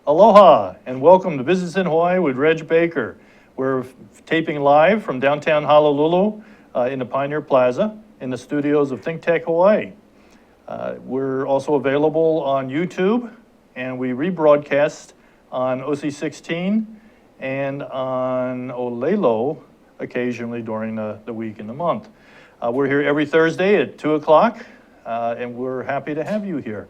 Aloha and welcome to Business in Hawaii with Reg Baker. We're taping live from downtown Honolulu in the Pioneer Plaza in the studios of Think Tech Hawaii. We're also available on YouTube, and we rebroadcast on OC16 and on Olelo occasionally during the week and the month. We're here every Thursday at 2 o'clock, and we're happy to have you here.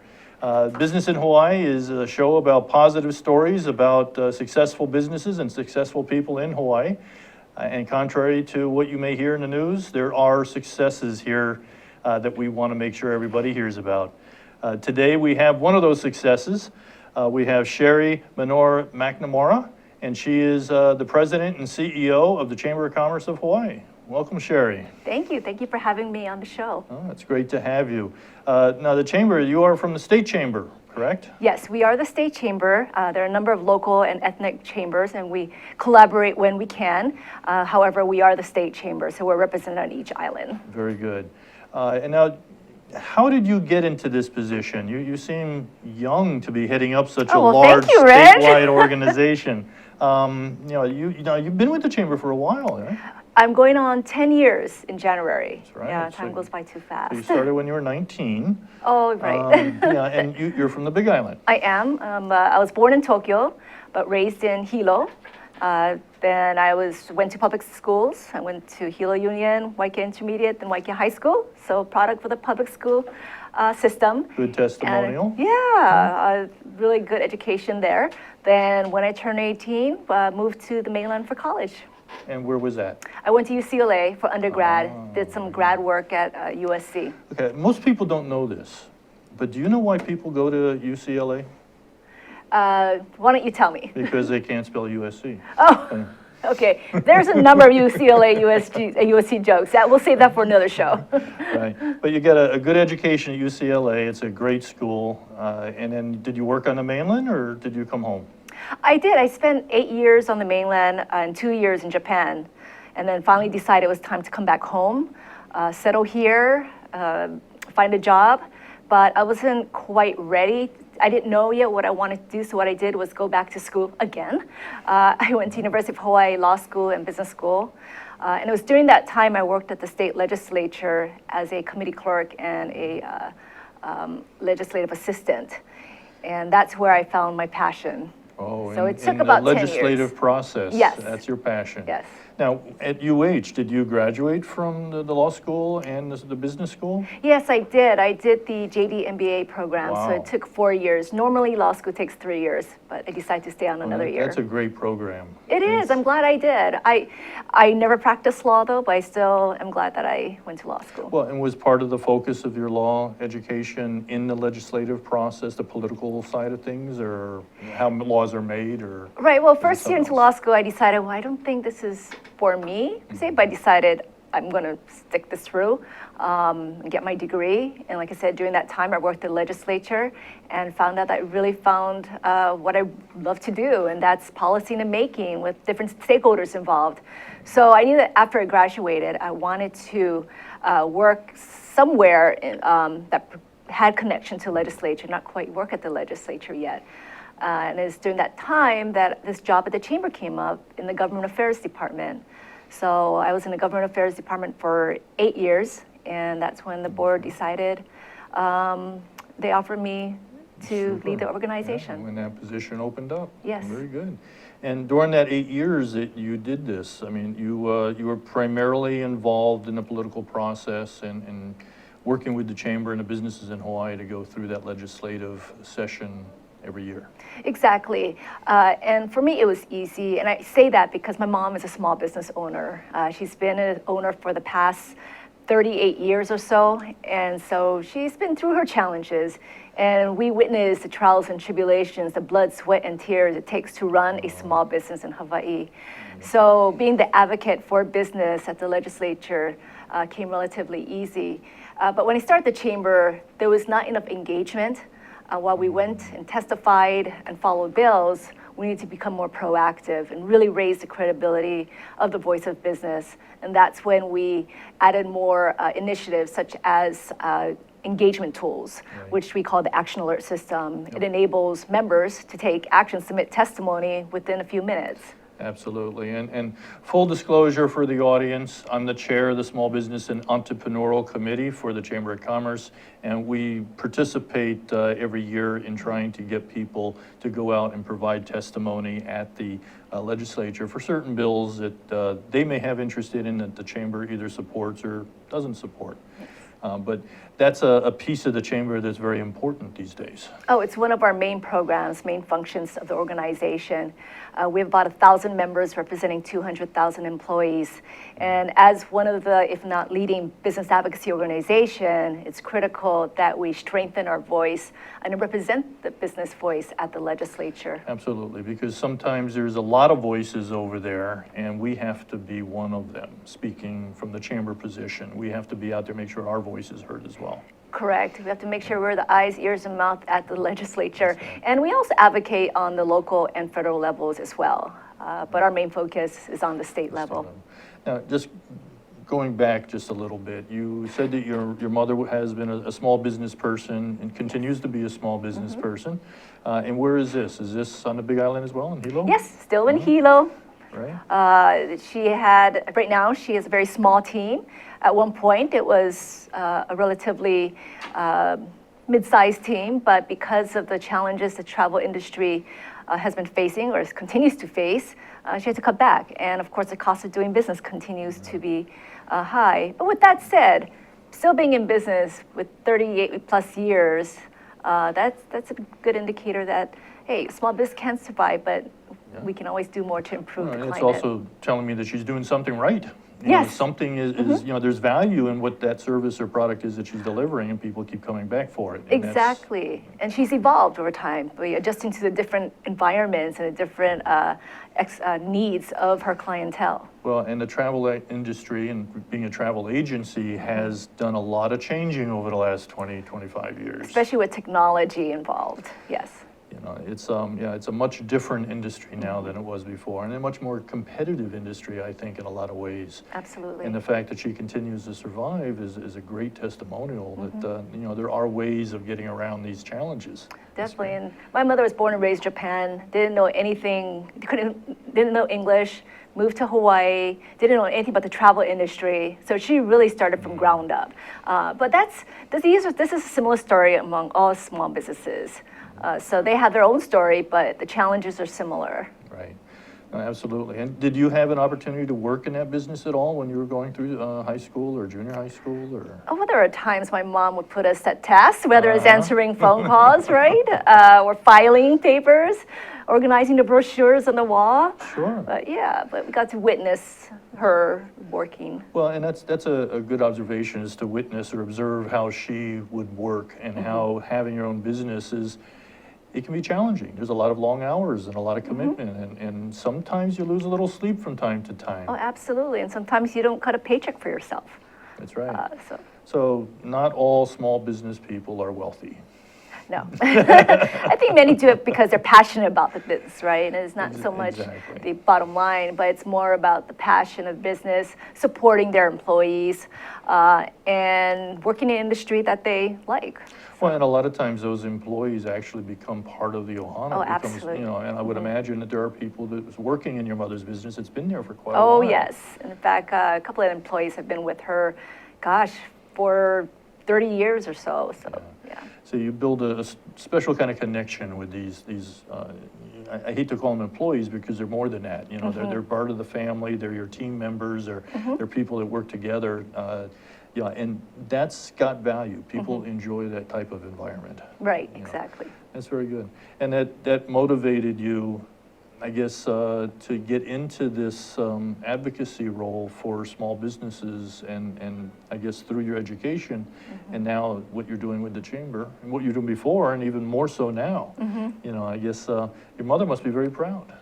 Business in Hawaii is a show about positive stories about successful businesses and successful people in Hawaii. And contrary to what you may hear in the news, there are successes here that we want to make sure everybody hears about. Today we have one of those successes. We have Sherry Menor-McNamara, and she is the president and CEO of the Chamber of Commerce of Hawaii. Welcome, Sherry. Thank you. Thank you for having me on the show. Oh, it's great to have you. Now, the Chamber, you are from the State Chamber, correct? Yes, we are the State Chamber. There are a number of local and ethnic chambers, and we collaborate when we can. However, we are the State Chamber, so we're represented on each island. Very good. And now, how did you get into this position? You seem young to be heading up such a large statewide organization. You've been with the Chamber for a while, right? I'm going on 10 years in January. That's right. Yeah, time goes by too fast. So you started when you were 19. Oh, right. And you're from the Big Island. I am. I was born in Tokyo, but raised in Hilo. Then I went to public schools. I went to Hilo Union, Waikea Intermediate, then Waikea High School. So product for the public school system. Good testimonial. And, really good education there. Then when I turned 18, moved to the mainland for college. And where was that? I went to UCLA for undergrad, did some grad work at USC. Okay, most people don't know this, but do you know why people go to UCLA? Why don't you tell me? Because they can't spell USC. Oh, okay. There's a number of UCLA, USC jokes. We'll save that for another show. Right, but you get a good education at UCLA. It's a great school. And then did you work on the mainland or did you come home? I did. I spent 8 years on the mainland and 2 years in Japan, and then finally decided it was time to come back home, settle here, find a job, but I wasn't quite ready. I didn't know yet what I wanted to do, so what I did was go back to school again. I went to University of Hawaii Law School and Business School, and it was during that time I worked at the state legislature as a committee clerk and a legislative assistant, and that's where I found my passion. Oh, so it took about 10 years. Legislative process. Yes. That's your passion. Yes. Now, at UH, did you graduate from the law school and the business school? Yes, I did. I did the JD MBA program, Wow. so it took 4 years. Normally, law school takes 3 years, but I decided to stay on another year. That's a great program. It is. I'm glad I did. I never practiced law, though, but I still am glad that I went to law school. Well, and was part of the focus of your law education in the legislative process, the political side of things, or how laws are made, or? Right. Well, first year into law school, I decided, well, I don't think this is for me, but I decided I'm going to stick this through and get my degree. And like I said, during that time, I worked at the legislature and found out that I really found what I love to do, and that's policy and making with different stakeholders involved. So I knew that after I graduated, I wanted to work somewhere that had connection to legislature, not quite work at the legislature yet. And it's during that time that this job at the Chamber came up in the Government Affairs Department. So I was in the Government Affairs Department for 8 years, and that's when the board decided they offered me to lead the organization. Yeah, when that position opened up. Yes. Very good. And during that 8 years that you did this, I mean, you were primarily involved in the political process and working with the Chamber and the businesses in Hawaii to go through that legislative session every year. Exactly. And for me, it was easy. And I say that because my mom is a small business owner. She's been an owner for the past 38 years or so. And so she's been through her challenges. And we witnessed the trials and tribulations, the blood, sweat, and tears it takes to run a small business in Hawaii. So being the advocate for business at the legislature came relatively easy. But when I started the Chamber, there was not enough engagement. While we went and testified and followed bills, we need to become more proactive and really raise the credibility of the voice of business. And that's when we added more initiatives such as engagement tools, Right. which we call the action alert system. It enables members to take action, submit testimony within a few minutes. Absolutely. And full disclosure for the audience, I'm the chair of the Small Business and Entrepreneurial Committee for the Chamber of Commerce, and we participate every year in trying to get people to go out and provide testimony at the legislature for certain bills that they may have interest in that the chamber either supports or doesn't support. But that's a piece of the chamber that's very important these days. Oh, it's one of our main programs, main functions of the organization. We have about 1,000 members representing 200,000 employees. And as one of the, if not leading business advocacy organization, it's critical that we strengthen our voice and represent the business voice at the legislature. Absolutely, because sometimes there's a lot of voices over there, and we have to be one of them, speaking from the chamber position. We have to be out there, make sure our voice is heard as well. Correct. We have to make sure we're the eyes, ears, and mouth at the legislature. And we also advocate on the local and federal levels as well. But our main focus is on the state level. Now, just going back just a little bit, you said that your mother has been a small business person and continues to be a small business person. And where is this? Is this on the Big Island as well, in Hilo? Yes, still in Hilo. Right. Right now, she has a very small team. At one point, it was a relatively mid-sized team, but because of the challenges the travel industry has been facing or continues to face, she had to cut back. And of course, the cost of doing business continues to be high. But with that said, still being in business with 38 plus years, that's a good indicator that, hey, small business can survive, but we can always do more to improve the climate. It's also telling me that she's doing something right. You Yes. know, something is there's value in what that service or product is that she's delivering, and people keep coming back for it. And Exactly. And she's evolved over time by adjusting to the different environments and the different needs of her clientele. Well, and the travel industry and being a travel agency has done a lot of changing over the last 20, 25 years. Especially with technology involved, yes. You know, it's a much different industry now than it was before, and a much more competitive industry, I think, in a lot of ways. Absolutely. And the fact that she continues to survive is a great testimonial that, there are ways of getting around these challenges. Definitely. And my mother was born and raised in Japan, didn't know anything, didn't know English, moved to Hawaii, didn't know anything about the travel industry. So she really started from ground up. But this is a similar story among all small businesses. So they have their own story, but the challenges are similar. Right. Absolutely. And did you have an opportunity to work in that business at all when you were going through high school or junior high school? Or? Oh, well, there are times my mom would put us at tasks, whether it's answering phone calls, right? Or filing papers, organizing the brochures on the wall. Sure. But we got to witness her working. Well, and that's a good observation, is to witness or observe how she would work and how having your own business it can be challenging. There's a lot of long hours and a lot of commitment, and sometimes you lose a little sleep from time to time. Oh, absolutely. And sometimes you don't cut a paycheck for yourself. That's right. So not all small business people are wealthy. No. I think many do it because they're passionate about the business, right? And it's not so much the bottom line, but it's more about the passion of business, supporting their employees, and working in an industry that they like. Well, and a lot of times those employees actually become part of the Ohana. Oh, absolutely. And I would imagine that there are people that was working in your mother's business that's been there for quite a while. Oh, yes. In fact, a couple of employees have been with her, for 30 years or so. So you build a special kind of connection with these I hate to call them employees because they're more than that. They're part of the family, they're your team members, they're people that work together. And that's got value. People enjoy that type of environment. Right, exactly. That's very good. And that motivated you, I guess, to get into this advocacy role for small businesses and I guess through your education and now what you're doing with the chamber and what you're doing before and even more so now. I guess your mother must be very proud.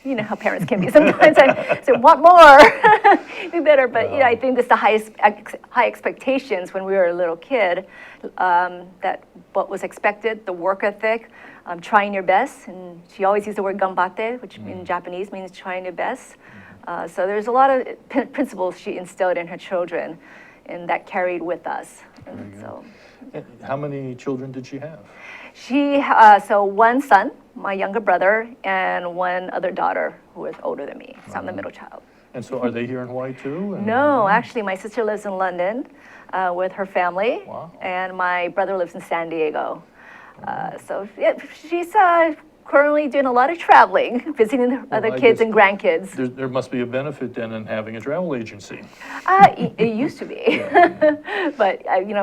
You know how parents can be sometimes. I say, want more, do better. But I think that's the high expectations when we were a little kid. That what was expected, the work ethic, trying your best, and she always used the word ganbatte, which in Japanese means trying your best. So there's a lot of principles she instilled in her children, and that carried with us. And Very so And how many children did she have? so one son, my younger brother, and one other daughter who is older than me. So I'm the middle child. And so are they here in Hawaii too? And- No, actually, my sister lives in London with her family, Wow. and my brother lives in San Diego. So yeah, she's currently doing a lot of traveling, visiting the other I kids guess and grandkids. There must be a benefit then in having a travel agency. It used to be, but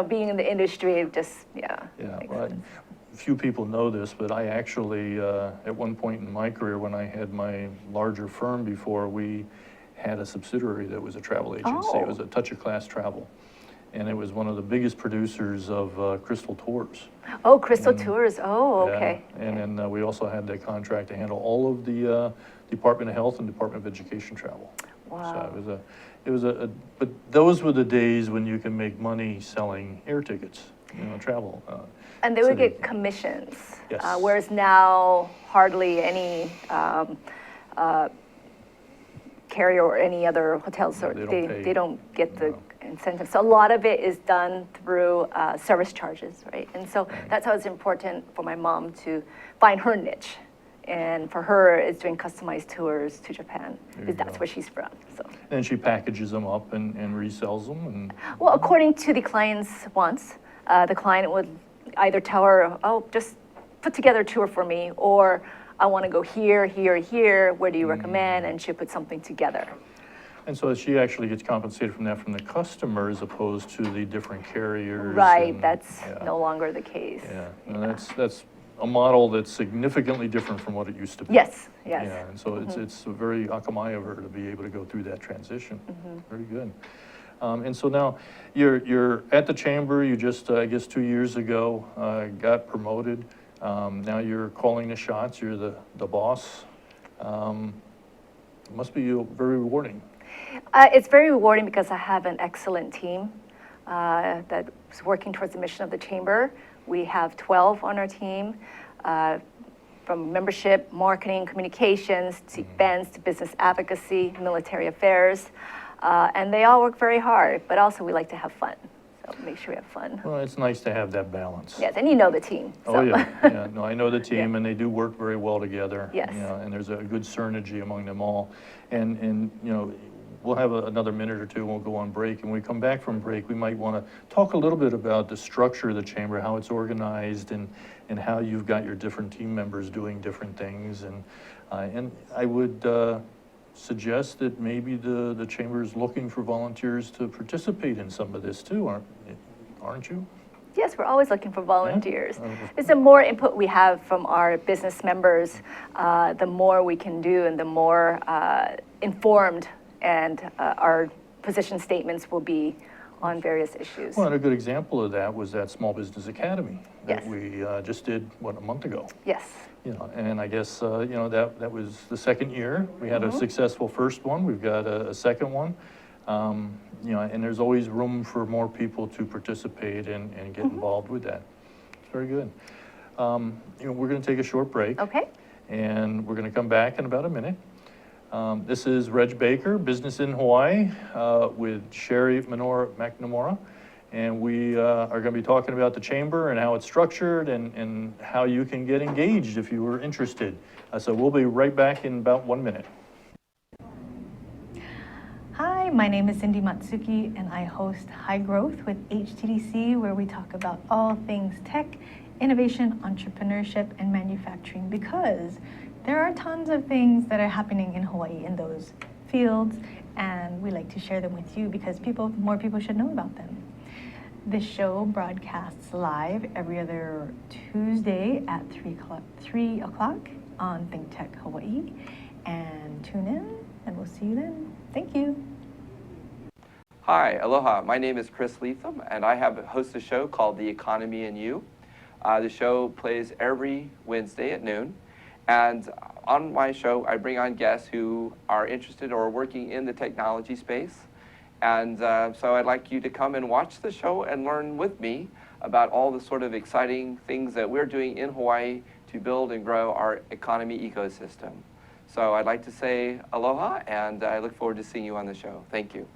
being in the industry, it just Yeah, makes well, sense. few people know this, but I actually, at one point in my career, when I had my larger firm before, we had a subsidiary that was a travel agency. It was a Touch of Class Travel. And it was one of the biggest producers of Crystal Tours. Oh, Crystal Tours. Oh, Yeah, okay. and then we also had the contract to handle all of the Department of Health and Department of Education travel. Wow. So but those were the days when you can make money selling air tickets, travel. And they would get commissions. Yes. Whereas now, hardly any carrier or any other hotels, No, or they don't pay. they don't get the No. incentive. So a lot of it is done through service charges, right? And so that's how it's important for my mom to find her niche. And for her, it's doing customized tours to Japan, There you because that's go. where she's from. So, And she packages them up and resells them and, well, according to the client's wants, the client would either tell her, "Oh, just put together a tour for me," or "I want to go here, here, here. Where do you recommend?" And she'll put something together. and so she actually gets compensated from that from the customer as opposed to the different carriers. Right, and- that's yeah. no longer the case. Yeah, and that's a model that's significantly different from what it used to be. Yes, yes. Yeah, and so it's very akamai of her to be able to go through that transition. Very good. And so now, you're at the chamber, you just, I guess 2 years ago, got promoted. Now you're calling the shots, you're the boss. It must be very rewarding. It's very rewarding because I have an excellent team that's working towards the mission of the chamber. We have 12 on our team, from membership, marketing, communications, to events, to business advocacy, military affairs. And they all work very hard, but also we like to have fun. So make sure we have fun. Well, it's nice to have that balance. Yes, and you know the team. Oh, so. yeah, no, I know the team, and they do work very well together. Yes. And there's a good synergy among them all. And we'll have another minute or two, and we'll go on break. And when we come back from break, we might want to talk a little bit about the structure of the chamber, how it's organized, and how you've got your different team members doing different things. And I would suggest that maybe the chamber is looking for volunteers to participate in some of this too, aren't you? Yes, we're always looking for volunteers. Oh. It's the more input we have from our business members, the more we can do, and the more informed and our position statements will be on various issues. Well, and a good example of that was that Small Business Academy that Yes. we just did, a month ago. Yes. And I guess, that was the second year. We had a successful first one. We've got a second one. And there's always room for more people to participate and get involved with that. It's very good. We're going to take a short break. Okay. And we're going to come back in about a minute. This is Reg Baker, Business in Hawaii, with Sherry Menor-McNamara. And we are going to be talking about the chamber and how it's structured and how you can get engaged if you were interested. So we'll be right back in about 1 minute. Hi, my name is Cindy Matsuki, and I host High Growth with HTDC, where we talk about all things tech, innovation, entrepreneurship, and manufacturing, because there are tons of things that are happening in Hawaii in those fields, and we like to share them with you because more people should know about them. This show broadcasts live every other Tuesday at 3 o'clock on Think Tech Hawaii, and tune in, and we'll see you then. Thank you. Hi, aloha. My name is Chris Leatham, and I host a show called The Economy and You. The show plays every Wednesday at noon, and on my show, I bring on guests who are interested or working in the technology space. And so I'd like you to come and watch the show and learn with me about all the sort of exciting things that we're doing in Hawaii to build and grow our economy ecosystem. So I'd like to say aloha, and I look forward to seeing you on the show. Thank you.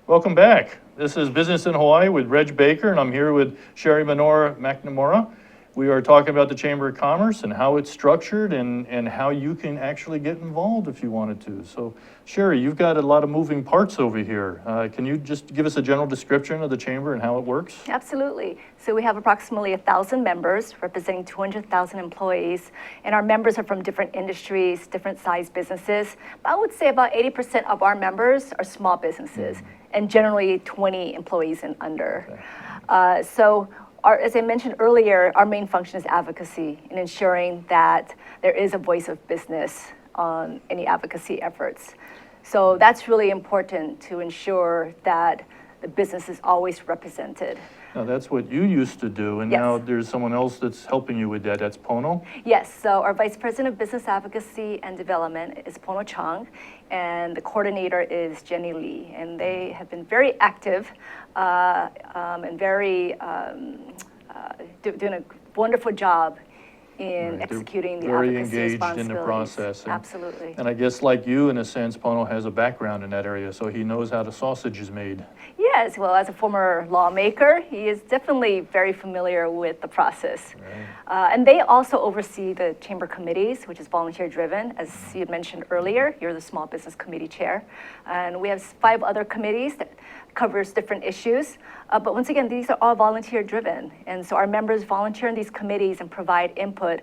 Welcome back. This is Business in Hawaii with Reg Baker, and I'm here with Sherry Menor-McNamara. We are talking about the Chamber of Commerce and how it's structured and how you can actually get involved if you wanted to. So, Sherry, you've got a lot of moving parts over here. Can you just give us a general description of the Chamber and how it works? Absolutely. So we have approximately 1,000 members representing 200,000 employees, and our members are from different industries, different size businesses. But I would say about 80% of our members are small businesses, and generally 20 employees and under. Okay. As I mentioned earlier, our main function is advocacy and ensuring that there is a voice of business on any advocacy efforts. So that's really important to ensure that the business is always represented. Now, that's what you used to do, and Yes. now there's someone else that's helping you with that. That's Pono? Yes, so our Vice President of Business Advocacy and Development is Pono Chang, and the coordinator is Jenny Lee. And they have been very active and very doing a wonderful job in Right, executing the very advocacy engaged responsibilities. in the process. Absolutely. And I guess like you, in a sense, Pono has a background in that area, so he knows how the sausage is made. Yes, well, as a former lawmaker, he is definitely very familiar with the process. Right. And they also oversee the chamber committees, which is volunteer-driven. As you had mentioned earlier, you're the Small Business Committee Chair. And we have 5 other committees that covers different issues. But once again, these are all volunteer-driven. And so our members volunteer in these committees and provide input,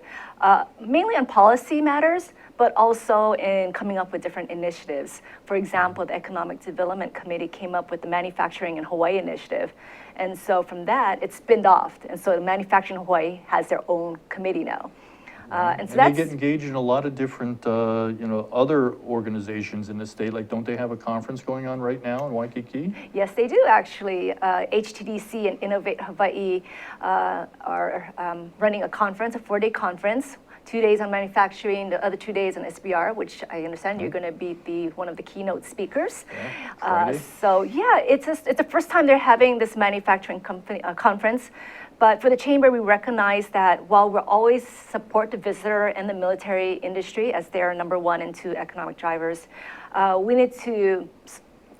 mainly on policy matters, but also in coming up with different initiatives. For example, the Economic Development Committee came up with the Manufacturing in Hawaii initiative. And so from that, it spinned off. And so the Manufacturing in Hawaii has their own committee now. And so And they get engaged in a lot of different, other organizations in the state. Like, don't they have a conference going on right now in Waikiki? Yes, they do actually. HTDC and Innovate Hawaii are running a conference, a 4-day conference. 2 days on manufacturing, the other 2 days on SBR, which I understand you're going to be one of the keynote speakers. Yeah, Friday. So yeah, it's the first time they're having this manufacturing conference. But for the chamber, we recognize that while we'll always support the visitor and the military industry as they are number 1 and 2 economic drivers, we need to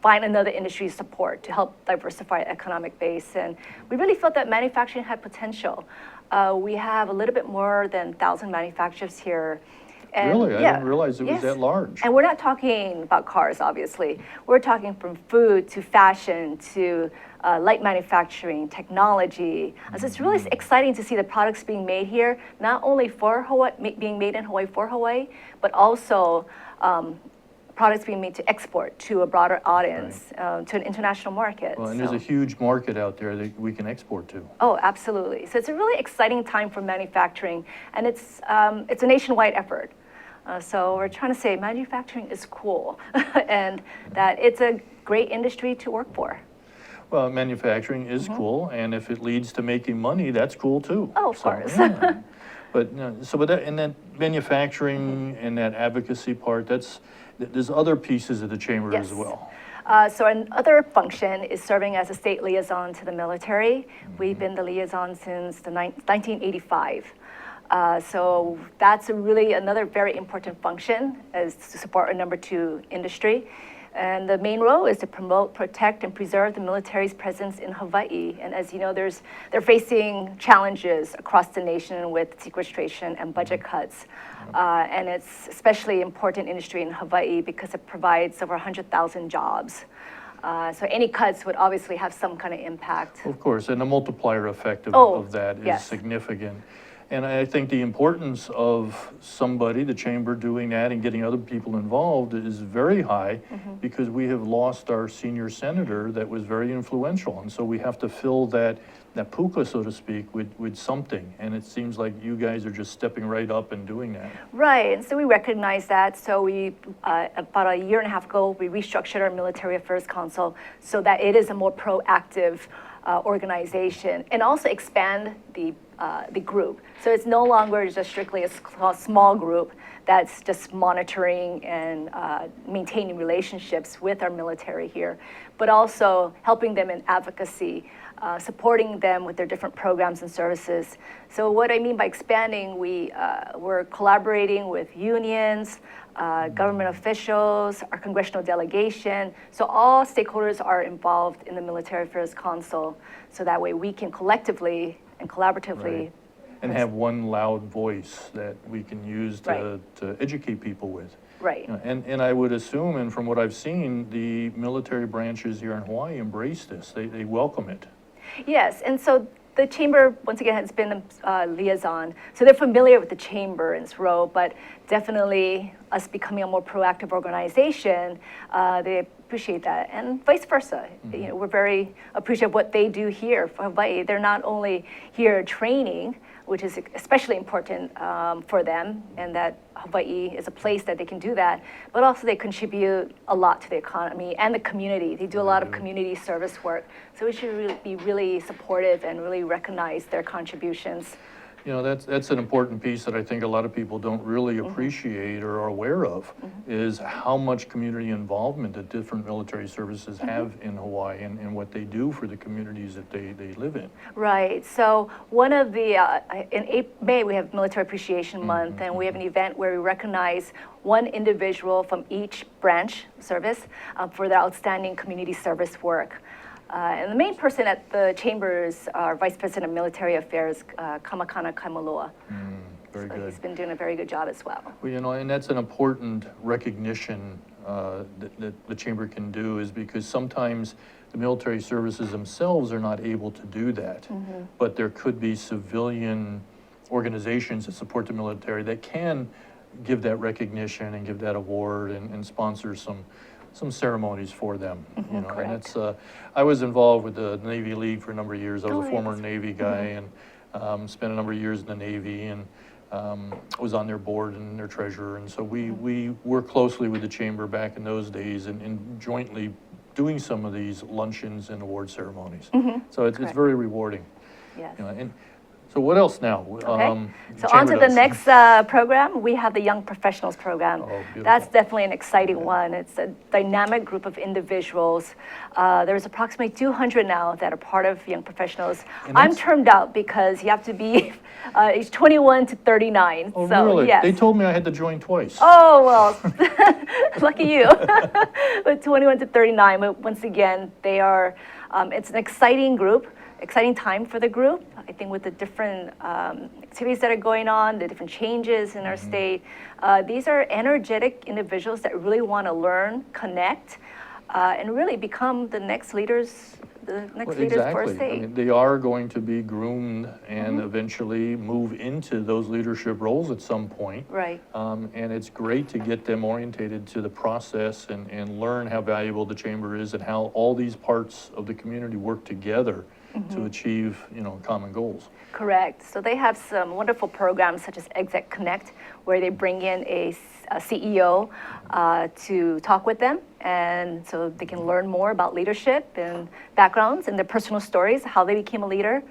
find another industry support to help diversify our economic base. And we really felt that manufacturing had potential. We have a little bit more than 1,000 manufacturers here. And Really? I didn't realize it was yes. that large. And we're not talking about cars, obviously. We're talking from food to fashion to light manufacturing, technology. So it's really exciting to see the products being made here, not only for Hawaii, being made in Hawaii for Hawaii, but also products being made to export to a broader audience, to an international market. Well, and there's a huge market out there that we can export to. Oh, absolutely. So it's a really exciting time for manufacturing, and it's a nationwide effort. So we're trying to say manufacturing is cool, and that it's a great industry to work for. Well, manufacturing is cool, and if it leads to making money, that's cool too. Oh, of course. Yeah. But so with that, and then manufacturing and that advocacy part, there's other pieces of the chamber Yes. as well. So another function is serving as a state liaison to the military. We've been the liaison since 1985. So that's really another very important function, is to support our number 2 industry. And the main role is to promote, protect, and preserve the military's presence in Hawaii. And as you know, they're facing challenges across the nation with sequestration and budget cuts. And it's especially important industry in Hawaii because it provides over 100,000 jobs. So any cuts would obviously have some kind of impact. Of course, and the multiplier effect of that is yes. significant. And I think the importance of somebody, the chamber, doing that and getting other people involved is very high because we have lost our senior senator that was very influential. And so we have to fill that puka, so to speak, with something. And it seems like you guys are just stepping right up and doing that. Right, and so we recognize that. So we, about a year and a half ago, we restructured our Military Affairs Council so that it is a more proactive organization, and also expand the group. So it's no longer just strictly a small group that's just monitoring and maintaining relationships with our military here, but also helping them in advocacy supporting them with their different programs and services. So what I mean by expanding, we're collaborating with unions, government officials, our congressional delegation. So all stakeholders are involved in the Military Affairs Council, so that way we can collectively and collaboratively. Right. And have one loud voice that we can use to educate people with. Right. You know, and I would assume, and from what I've seen, the military branches here in Hawaii embrace this. They welcome it. Yes, and so the chamber, once again, has been a liaison. So they're familiar with the chamber and its role, but definitely us becoming a more proactive organization, they appreciate that, and vice versa. Mm-hmm. You know, we're very appreciative of what they do here for Hawaii. They're not only here training, which is especially important for them, and that Hawaii is a place that they can do that, but also they contribute a lot to the economy and the community. They do a lot of community service work, so we should be really supportive and really recognize their contributions. You know, that's an important piece that I think a lot of people don't really appreciate or are aware of, is how much community involvement that different military services have in Hawaii and what they do for the communities that they live in. Right, so one of the, in May we have Military Appreciation Month, and we have an event where we recognize one individual from each branch service for their outstanding community service work. And the main person at the chamber is our Vice President of Military Affairs, Kamakana Kaimaloa. Very So good. he's been doing a very good job as well. Well, you know, and that's an important recognition that the chamber can do, is because sometimes the military services themselves are not able to do that. But there could be civilian organizations that support the military that can give that recognition and give that award and sponsor some ceremonies for them. You know, and it's I was involved with the Navy League for a number of years. I was a former Navy guy and spent a number of years in the Navy, and was on their board and their treasurer. And so we worked closely with the chamber back in those days and jointly doing some of these luncheons and award ceremonies. So it's very rewarding. Yes. You know, and so what else now? Okay. The So on chamber to the does? next program, we have the Young Professionals Program. Oh, beautiful. That's definitely an exciting one. It's a dynamic group of individuals. There's approximately 200 now that are part of Young Professionals. And I'm that's- termed out because you have to be age 21 to 39. Oh, so, really? Yes. They told me I had to join twice. Oh, well, lucky you. But 21 to 39, but once again, they are, it's an exciting group, exciting time for the group. I think with the different activities that are going on, the different changes in our state, these are energetic individuals that really want to learn, connect, and really become the next leaders, Well, leaders for our exactly. state. I mean, they are going to be groomed and eventually move into those leadership roles at some point. Right. And it's great to get them orientated to the process and learn how valuable the chamber is and how all these parts of the community work together to achieve, you know, common goals. Correct. So they have some wonderful programs such as Exec Connect, where they bring in a CEO to talk with them, and so they can learn more about leadership and backgrounds and their personal stories, how they became a leader,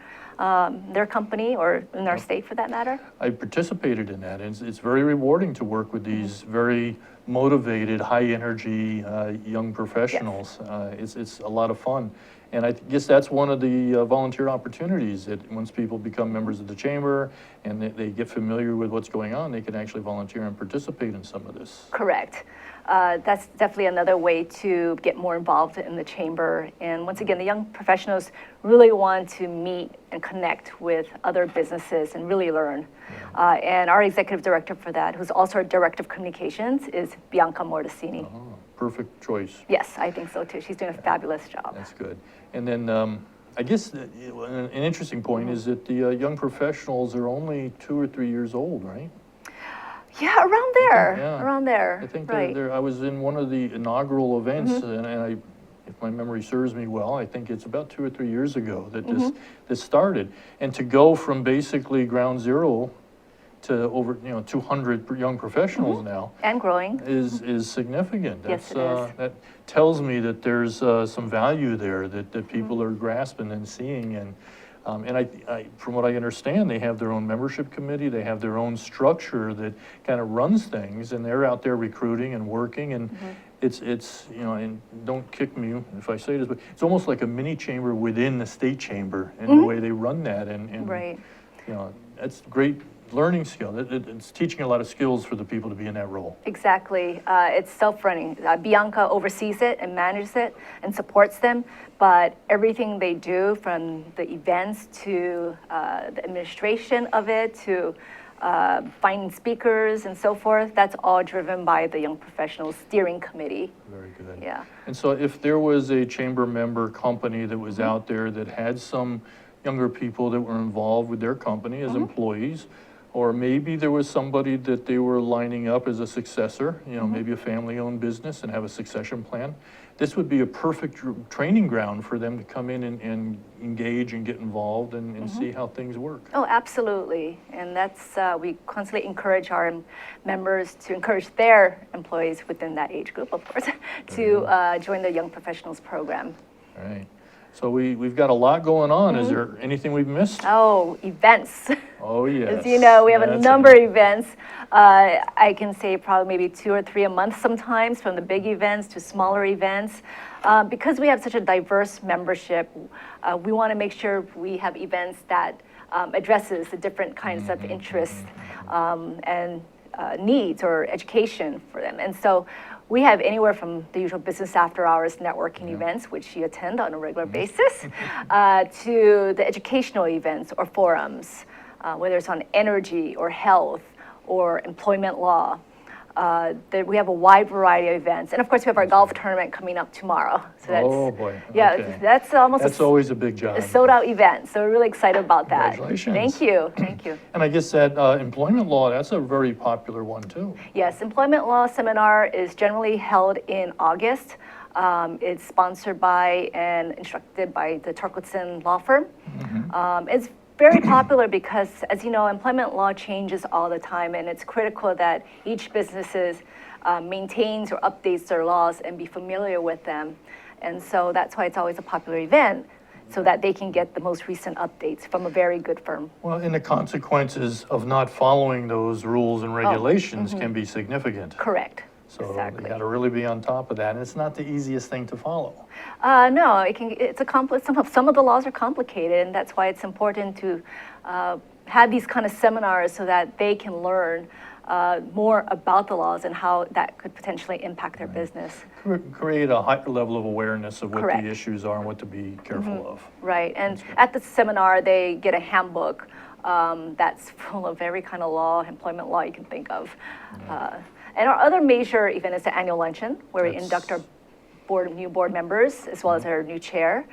their company or in our state for that matter. I participated in that, and it's very rewarding to work with these very motivated, high-energy young professionals. It's a lot of fun. And I guess that's one of the volunteer opportunities, that once people become members of the chamber and they get familiar with what's going on, they can actually volunteer and participate in some of this. Correct. That's definitely another way to get more involved in the chamber. And once again, the young professionals really want to meet and connect with other businesses and really learn. And our executive director for that, who's also our director of communications, is Bianca Mortacini. Oh, perfect choice. Yes, I think so too. She's doing a fabulous job. That's good. And then I guess an interesting point is that the young professionals are only 2 or 3 years old, right? Yeah, around there. Yeah. Around there. I think right. I was in one of the inaugural events, and if my memory serves me well, I think it's about 2 or 3 years ago that this started. And to go from basically ground zero to over 200 young professionals now And growing. is significant. Yes, it is. That tells me that there's some value there that people are grasping and seeing, and And from what I understand, they have their own membership committee, they have their own structure that kind of runs things, and they're out there recruiting and working, and it's, you know, and don't kick me if I say this, but it's almost like a mini chamber within the state chamber in the way they run that, and Right. you know, that's great learning skill. It's teaching a lot of skills for the people to be in that role. Exactly. It's self-running. Bianca oversees it and manages it and supports them, but everything they do, from the events to the administration of it to finding speakers and so forth, that's all driven by the Young Professionals Steering Committee. Very good. Yeah. And so if there was a chamber member company that was out there that had some younger people that were involved with their company as employees, or maybe there was somebody that they were lining up as a successor, you know, maybe a family-owned business and have a succession plan, this would be a perfect training ground for them to come in and engage and get involved and see how things work. Oh, absolutely. And that's, we constantly encourage our members to encourage their employees within that age group, of course, to join the Young Professionals program. All right. So we've got a lot going on. Is there anything we've missed? Oh, events. Oh, yes. As you know, we have a That's number of events. I can say probably maybe 2 or 3 a month sometimes, from the big events to smaller events. Because we have such a diverse membership, we want to make sure we have events that addresses the different kinds of interests and needs or education for them. And so we have anywhere from the usual business after hours networking events, which you attend on a regular basis, to the educational events or forums, whether it's on energy or health or employment law. We have a wide variety of events. And of course, we have our golf tournament coming up tomorrow. So that's, Oh, boy. yeah, Okay. that's almost That's always a big job. a sold-out event. So we're really excited about that. Congratulations. Thank you. Thank you. And I guess that employment law, that's a very popular one, too. Yes, employment law seminar is generally held in August. It's sponsored by and instructed by the Torkelson Law Firm. It's very popular because, as you know, employment law changes all the time, and it's critical that each businesses maintains or updates their laws and be familiar with them. And so that's why it's always a popular event, so that they can get the most recent updates from a very good firm. Well, and the consequences of not following those rules and regulations can be significant. Correct. So Exactly. they got to really be on top of that, and it's not the easiest thing to follow. No, it's a complex. Some of the laws are complicated, and that's why it's important to have these kind of seminars so that they can learn more about the laws and how that could potentially impact their business. Create a higher level of awareness of what Correct. the issues are and what to be careful of. Right, and at the seminar, they get a handbook that's full of every kind of law, employment law you can think of. And our other major event is the annual luncheon, where we That's- induct our new board members, as well as our new chair.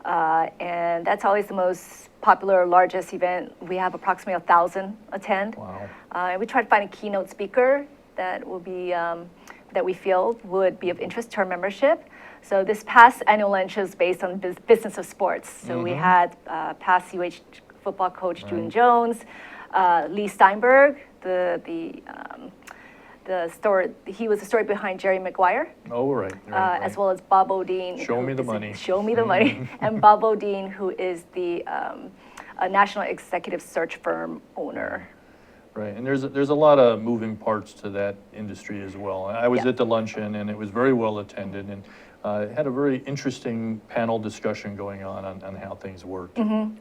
And that's always the most popular, largest event. We have approximately 1,000 attend. Wow. And we try to find a keynote speaker that will be, that we feel would be of interest to our membership. So this past annual lunch is based on business of sports. So we had past UH football coach June Jones, Lee Steinberg, he was the story behind Jerry Maguire, Oh, right. as well as Bob O'Dean. Show me who the is- money. Show me the money. And Bob O'Dean, who is the national executive search firm owner. Right, and there's a lot of moving parts to that industry as well. I was Yeah. at the luncheon, and it was very well attended, and it had a very interesting panel discussion going on how things work.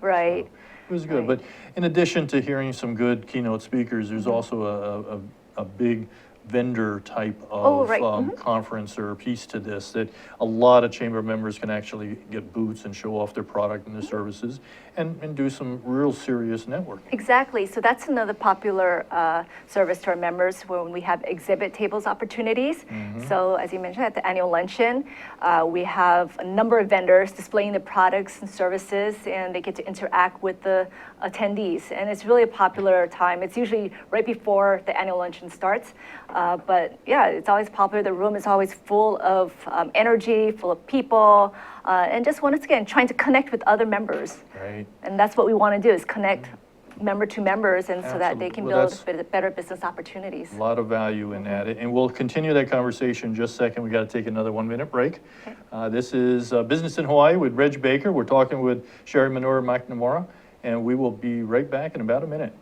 Right. It was good, Right. but in addition to hearing some good keynote speakers, there's also a big vendor type Oh, of right. conference or piece to this, that a lot of chamber members can actually get booths and show off their product and their services and do some real serious networking. Exactly. So that's another popular service to our members when we have exhibit tables opportunities. So as you mentioned, at the annual luncheon, we have a number of vendors displaying the products and services, and they get to interact with the attendees. And it's really a popular time. It's usually right before the annual luncheon starts. But yeah, it's always popular. The room is always full of energy, full of people, and just once again, trying to connect with other members. Right. And that's what we want to do, is connect member to members, and so that they can Absolutely. Well, build better business opportunities. A lot of value in that, and we'll continue that conversation in just a second. We got to take another 1-minute break. This is Business in Hawaii with Reg Baker. We're talking with Sherry Menor-McNamara, and we will be right back in about a minute.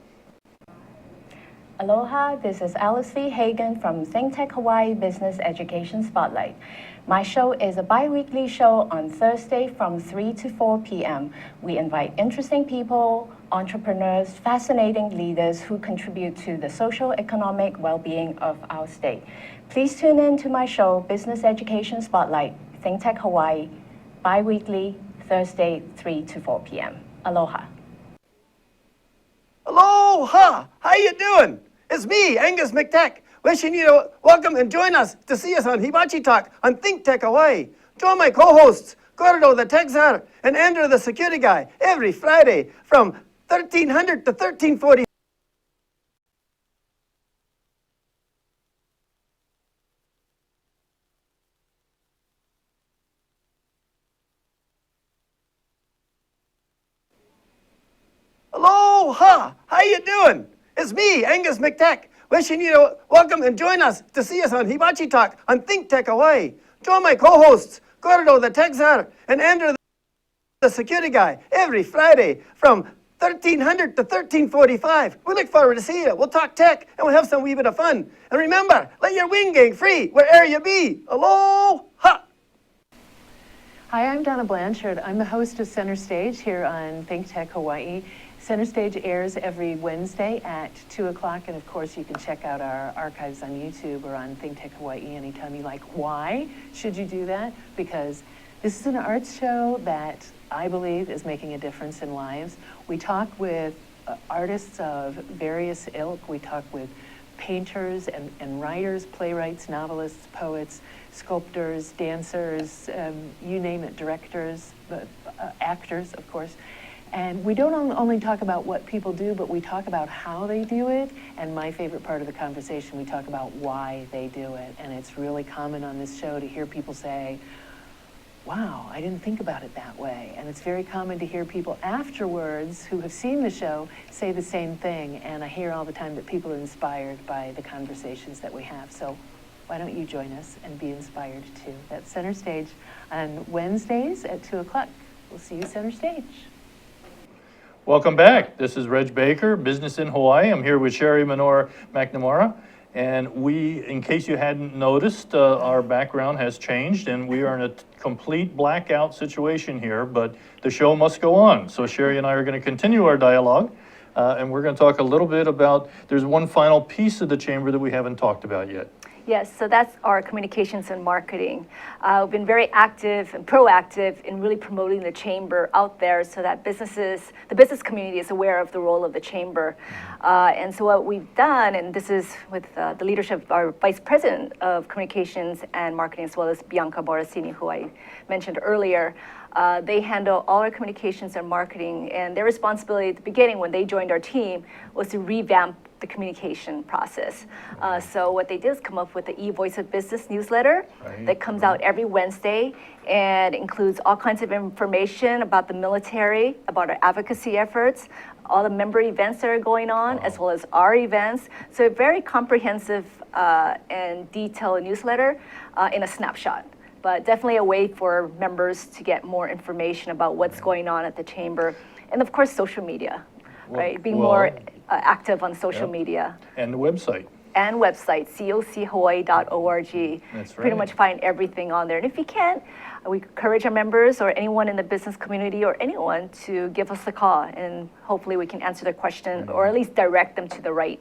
Aloha, this is Alice V. Hagan from Think Tech Hawaii Business Education Spotlight. My show is a bi-weekly show on Thursday from 3 to 4 p.m. We invite interesting people, entrepreneurs, fascinating leaders who contribute to the social economic well-being of our state. Please tune in to my show, Business Education Spotlight, Think Tech Hawaii, bi-weekly, Thursday, 3 to 4 p.m. Aloha. Aloha! How you doing? It's me, Angus McTech, wishing you to welcome and join us to see us on Hibachi Talk on Think Tech Hawaii. Join my co-hosts, Gordo the Tech Czar and Andrew the Security Guy, every Friday from 1300 to 1340. Aloha! How you doing? It's me, Angus McTech, wishing you to welcome and join us to see us on Hibachi Talk on Think Tech Hawaii. Join my co-hosts, Gordo the Tech Czar and Andrew the Security Guy, every Friday from 1300 to 1345. We look forward to seeing you. We'll talk tech and we'll have some wee bit of fun. And remember, let your wing gang free wherever you be. Aloha! Hi, I'm Donna Blanchard. I'm the host of Center Stage here on Think Tech Hawaii. Center Stage airs every Wednesday at 2 o'clock, and of course you can check out our archives on YouTube or on Think Tech Hawaii anytime you like. Why should you do that? Because this is an arts show that I believe is making a difference in lives. We talk with artists of various ilk. We talk with painters and writers, playwrights, novelists, poets, sculptors, dancers, you name it, directors, actors, of course. And we don't only talk about what people do, but we talk about how they do it. And my favorite part of the conversation, we talk about why they do it. And it's really common on this show to hear people say, wow, I didn't think about it that way. And it's very common to hear people afterwards who have seen the show say the same thing. And I hear all the time that people are inspired by the conversations that we have. So why don't you join us and be inspired too? That's Center Stage on Wednesdays at 2 o'clock. We'll see you Center Stage. Welcome back. This is Reg Baker, Business in Hawaii. I'm here with Sherry Menor-McNamara. And we, in case you hadn't noticed, our background has changed and we are in a complete blackout situation here, but the show must go on. So Sherry and I are going to continue our dialogue and we're going to talk a little bit about, there's one final piece of the chamber that we haven't talked about yet. Yes, so that's our communications and marketing. We've been very active and proactive in really promoting the chamber out there so that the business community is aware of the role of the chamber. And so what we've done, and this is with the leadership of our Vice President of Communications and Marketing, as well as Bianca Borracini, who I mentioned earlier. They handle all our communications and marketing, and their responsibility at the beginning when they joined our team was to revamp the communication process. So what they did is come up with the e-Voice of Business newsletter that comes out every Wednesday and includes all kinds of information about the military, about our advocacy efforts, all the member events that are going on, as well as our events. So a very comprehensive and detailed newsletter in a snapshot. But definitely a way for members to get more information about what's going on at the chamber. And of course, social media, right? Being more active on social media. And the website. And website, cochawaii.org. That's right. Pretty much find everything on there. And if you can't, we encourage our members or anyone in the business community or anyone to give us a call, and hopefully we can answer their question or at least direct them to the right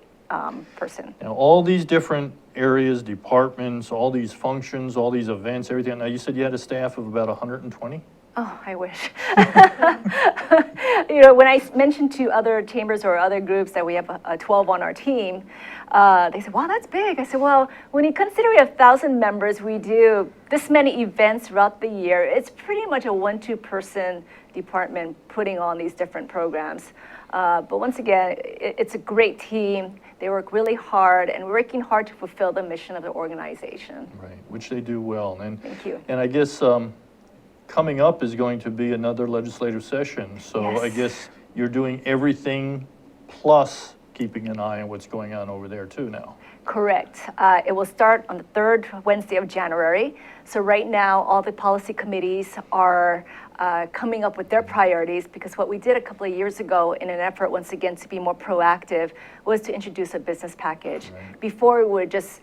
person. Now, all these different areas, departments, all these functions, all these events, everything. Now, you said you had a staff of about 120? Oh, I wish. When I mentioned to other chambers or other groups that we have 12 on our team, they said, wow, that's big. I said, well, when you consider we have 1,000 members, we do this many events throughout the year. It's pretty much a 1-2 person department putting on these different programs. But once again, it's a great team. They work really hard and working hard to fulfill the mission of the organization. Right, which they do well. And, Thank you. And I guess coming up is going to be another legislative session. So Yes. I guess you're doing everything plus keeping an eye on what's going on over there too now. Correct. It will start on the 3rd Wednesday of January. So right now, all the policy committees are coming up with their priorities, because what we did a couple of years ago in an effort, once again, to be more proactive, was to introduce a business package. Right. Before, we would just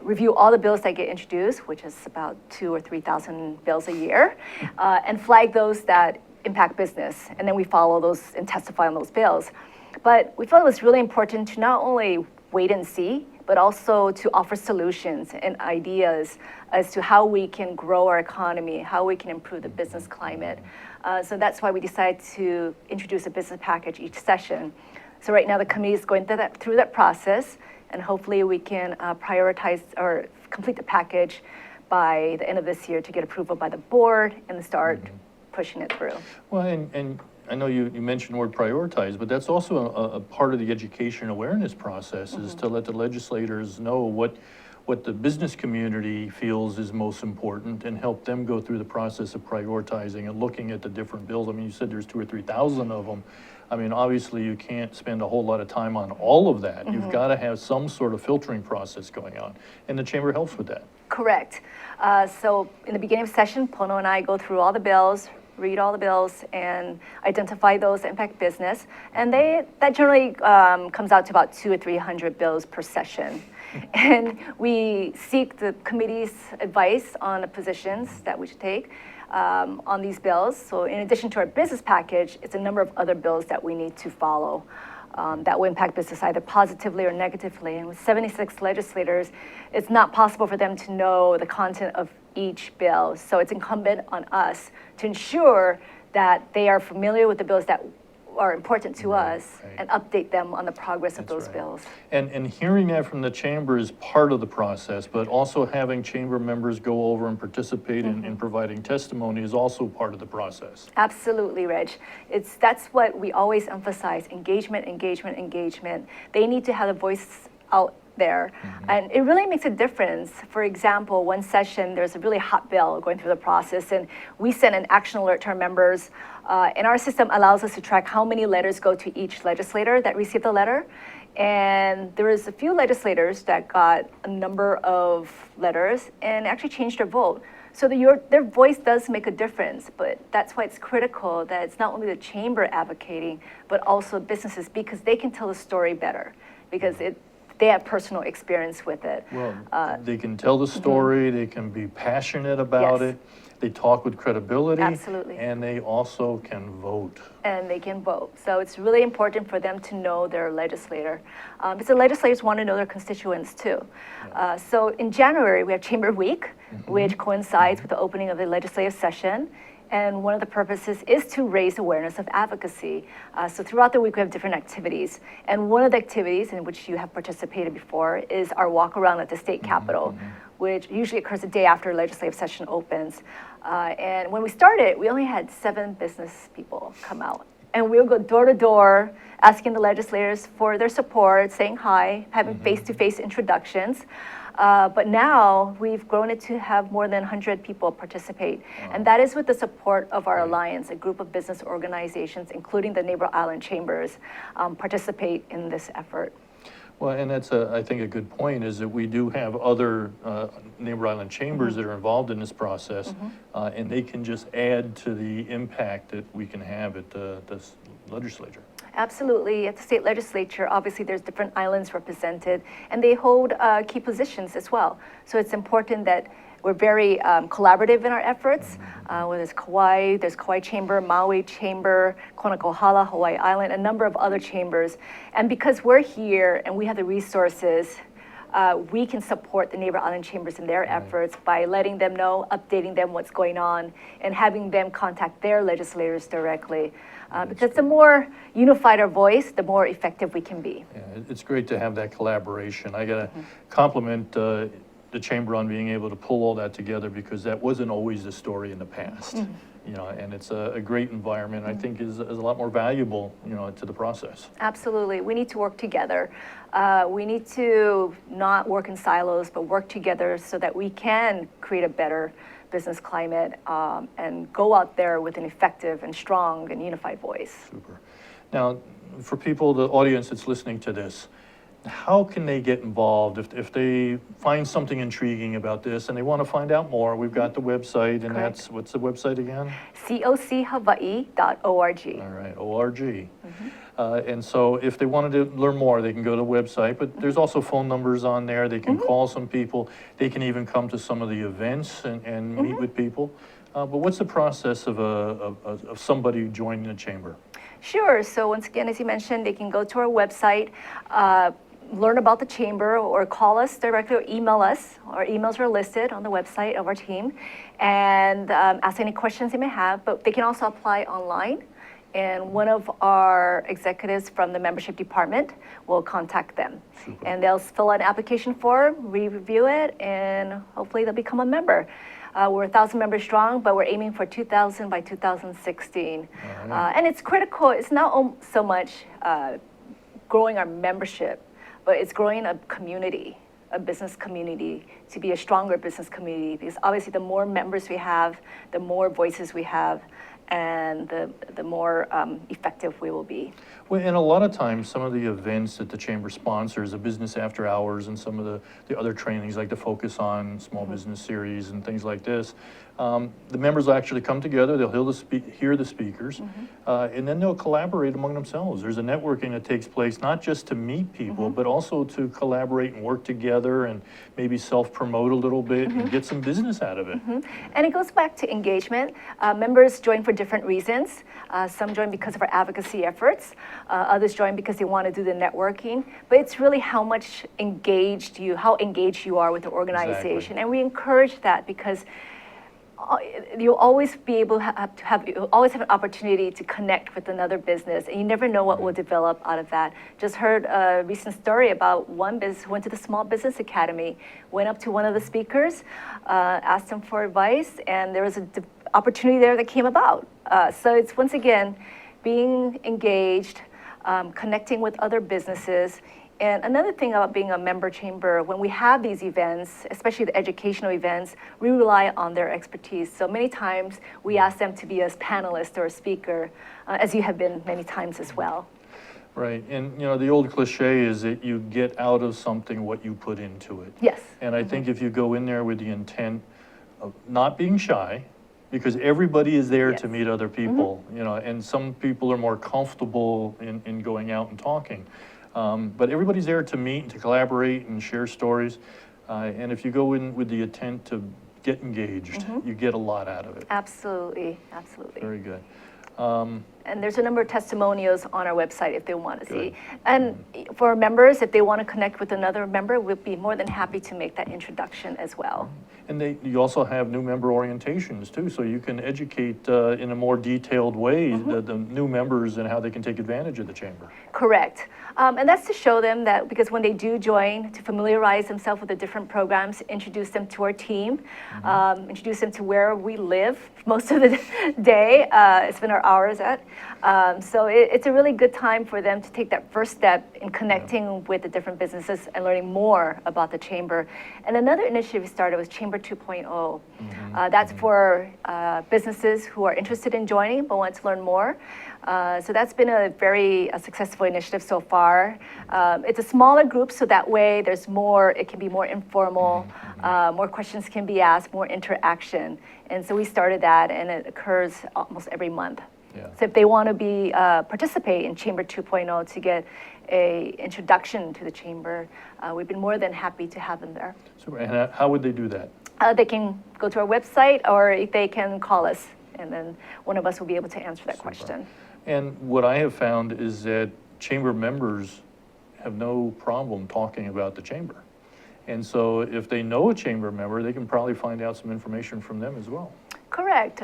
review all the bills that get introduced, which is about 2,000 or 3,000 bills a year, and flag those that impact business, and then we follow those and testify on those bills. But we felt it was really important to not only wait and see, but also to offer solutions and ideas as to how we can grow our economy, how we can improve the business climate. So that's why we decided to introduce a business package each session. So right now the committee is going through that process, and hopefully we can prioritize or complete the package by the end of this year to get approval by the board and start pushing it through. Well, and I know you mentioned the word prioritize, but that's also a part of the education awareness process, is to let the legislators know what the business community feels is most important, and help them go through the process of prioritizing and looking at the different bills. I mean, you said there's 2,000 or 3,000 of them. I mean, obviously you can't spend a whole lot of time on all of that. You've got to have some sort of filtering process going on, and the chamber helps with that. Correct. So in the beginning of session, Pono and I go through all the bills, read all the bills, and identify those that impact business. And that generally comes out to about 200 or 300 bills per session. And we seek the committee's advice on the positions that we should take on these bills. So in addition to our business package, it's a number of other bills that we need to follow that will impact business either positively or negatively. And with 76 legislators, it's not possible for them to know the content of each bill. So it's incumbent on us to ensure that they are familiar with the bills that are important to us, and update them on the progress of those bills. And hearing that from the chamber is part of the process, but also having chamber members go over and participate in providing testimony is also part of the process. Absolutely, Reg. That's what we always emphasize: engagement, engagement, engagement. They need to have a voice out there, and it really makes a difference. For example, one session, there's a really hot bill going through the process, and we sent an action alert to our members, and our system allows us to track how many letters go to each legislator that received the letter. And there was a few legislators that got a number of letters and actually changed their vote. So their voice does make a difference, but that's why it's critical that it's not only the chamber advocating, but also businesses, because they can tell the story better, because they have personal experience with it. Well, they can tell the story, they can be passionate about it, they talk with credibility. Absolutely. And they also can vote. And they can vote. So it's really important for them to know their legislator. Because the legislators want to know their constituents too. So in January, we have Chamber Week, which coincides with the opening of the legislative session. And one of the purposes is to raise awareness of advocacy. So throughout the week, we have different activities. And one of the activities in which you have participated before is our walk around at the state capitol, which usually occurs the day after legislative session opens. And when we started, we only had 7 business people come out. And we'll go door to door, asking the legislators for their support, saying hi, having face-to-face introductions. But now we've grown it to have more than 100 people participate. And that is with the support of our alliance, a group of business organizations, including the neighbor island chambers, participate in this effort. Well, and that's, I think, a good point, is that we do have other neighbor island chambers that are involved in this process, and they can just add to the impact that we can have at the legislature. Absolutely. At the state legislature, obviously there's different islands represented, and they hold key positions as well. So it's important that we're very collaborative in our efforts. Whether it's Kauai, there's Kauai Chamber, Maui Chamber, Konakohala, Hawaii Island, a number of other chambers. And because we're here and we have the resources, we can support the neighbor island chambers in their efforts by letting them know, updating them what's going on, and having them contact their legislators directly. Because the more unified our voice, the more effective we can be. Yeah, it's great to have that collaboration. I got to compliment the chamber on being able to pull all that together, because that wasn't always the story in the past. You know, and it's a great environment. I think is a lot more valuable, you know, to the process. Absolutely. We need to work together. We need to not work in silos, but work together so that we can create a better business climate and go out there with an effective and strong and unified voice. Super. Now, for people, the audience that's listening to this, how can they get involved if they find something intriguing about this and they want to find out more? We've got the website, and Correct. that's, what's the website again? cochawaii.org. All right, ORG. And so if they wanted to learn more, they can go to the website, but there's also phone numbers on there. They can call some people. They can even come to some of the events and meet with people. But what's the process of somebody joining the chamber? Sure. So once again, as you mentioned, they can go to our website, learn about the chamber, or call us directly or email us. Our emails are listed on the website of our team, and ask any questions they may have. But they can also apply online, and one of our executives from the membership department will contact them. Super. And they'll fill out an application form, we review it, and hopefully they'll become a member. We're 1,000 members strong, but we're aiming for 2,000 by 2016. All right. And it's critical. It's not so much growing our membership, but it's growing a community, a business community, to be a stronger business community. Because obviously, the more members we have, the more voices we have, and the more effective we will be. Well, and a lot of times, some of the events that the chamber sponsors, the business after hours, and some of the other trainings, like the Focus on Small Business series and things like this, the members will actually come together, they'll hear the speakers, and then they'll collaborate among themselves. There's a networking that takes place, not just to meet people, but also to collaborate and work together and maybe self-promote a little bit and get some business out of it. And it goes back to engagement. Members join for different reasons. Some join because of our advocacy efforts. Others join because they want to do the networking. But it's really how engaged you are with the organization. Exactly. And we encourage that, because you'll always be able you'll always have an opportunity to connect with another business, and you never know what will develop out of that. Just heard a recent story about one business who went to the Small Business Academy, went up to one of the speakers, asked him for advice, and there was an opportunity there that came about. So it's, once again, being engaged, connecting with other businesses. And another thing about being a member chamber, when we have these events, especially the educational events, we rely on their expertise. So many times we ask them to be a panelist or a speaker, as you have been many times as well. Right, and the old cliche is that you get out of something what you put into it. Yes. And I think if you go in there with the intent of not being shy, because everybody is there to meet other people, and some people are more comfortable in going out and talking. But everybody's there to meet, to collaborate, and share stories. And if you go in with the intent to get engaged, you get a lot out of it. Absolutely, absolutely. Very good. And there's a number of testimonials on our website if they want to see. And for our members, if they want to connect with another member, we'll be more than happy to make that introduction as well. And you also have new member orientations too, so you can educate in a more detailed way the new members and how they can take advantage of the chamber. Correct. And that's to show them that, because when they do join, to familiarize themselves with the different programs, introduce them to our team, introduce them to where we live most of the day, spend our hours at. So it's a really good time for them to take that first step in connecting with the different businesses and learning more about the chamber. And another initiative we started was Chamber 2.0. That's for businesses who are interested in joining but want to learn more. So that's been a very successful initiative so far. It's a smaller group, so that way there's more, it can be more informal, more questions can be asked, more interaction. And so we started that, and it occurs almost every month. So if they want to participate in Chamber 2.0 to get a introduction to the chamber, we've been more than happy to have them there. So, and how would they do that? They can go to our website, or they can call us, and then one of us will be able to answer that question. And what I have found is that chamber members have no problem talking about the chamber. And so if they know a chamber member, they can probably find out some information from them as well. Correct.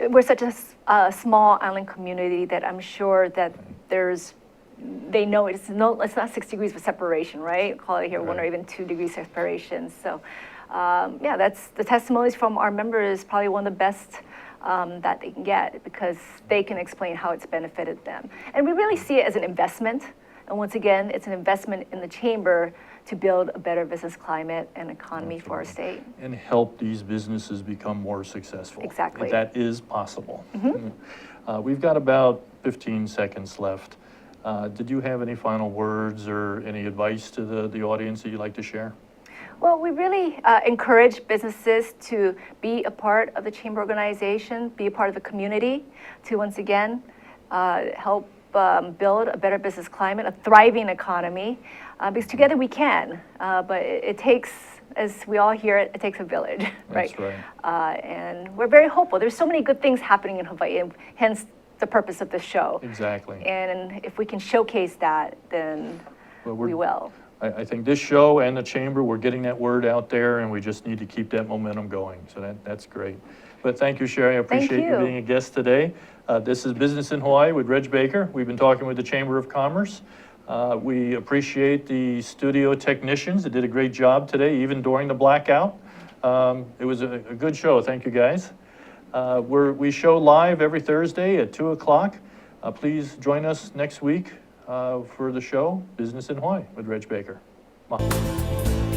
We're such a small island community that I'm sure that they know it's not 6 degrees of separation, right? Call it here 1 or even 2 degrees separation. So that's the testimonies from our members, probably one of the best that they can get, because they can explain how it's benefited them. And we really see it as an investment. And once again, it's an investment in the chamber to build a better business climate and economy for our state. And help these businesses become more successful. Exactly. That is possible. We've got about 15 seconds left. Did you have any final words or any advice to the audience that you'd like to share? Well, we really encourage businesses to be a part of the chamber organization, be a part of the community, to once again help build a better business climate, a thriving economy, because together we can. But it takes, as we all hear it takes a village, right? That's right. And we're very hopeful. There's so many good things happening in Hawaii, and hence the purpose of this show. Exactly. And if we can showcase that, then Well, we will. I think this show and the chamber, we're getting that word out there, and we just need to keep that momentum going. So that's great. But thank you, Sherry. I appreciate you you. being a guest today. This is Business in Hawaii with Reg Baker. We've been talking with the Chamber of Commerce. We appreciate the studio technicians that did a great job today, even during the blackout. It was a good show. Thank you, guys. We show live every Thursday at 2 o'clock. Please join us next week for the show, Business in Hawaii with Reg Baker. Mahalo.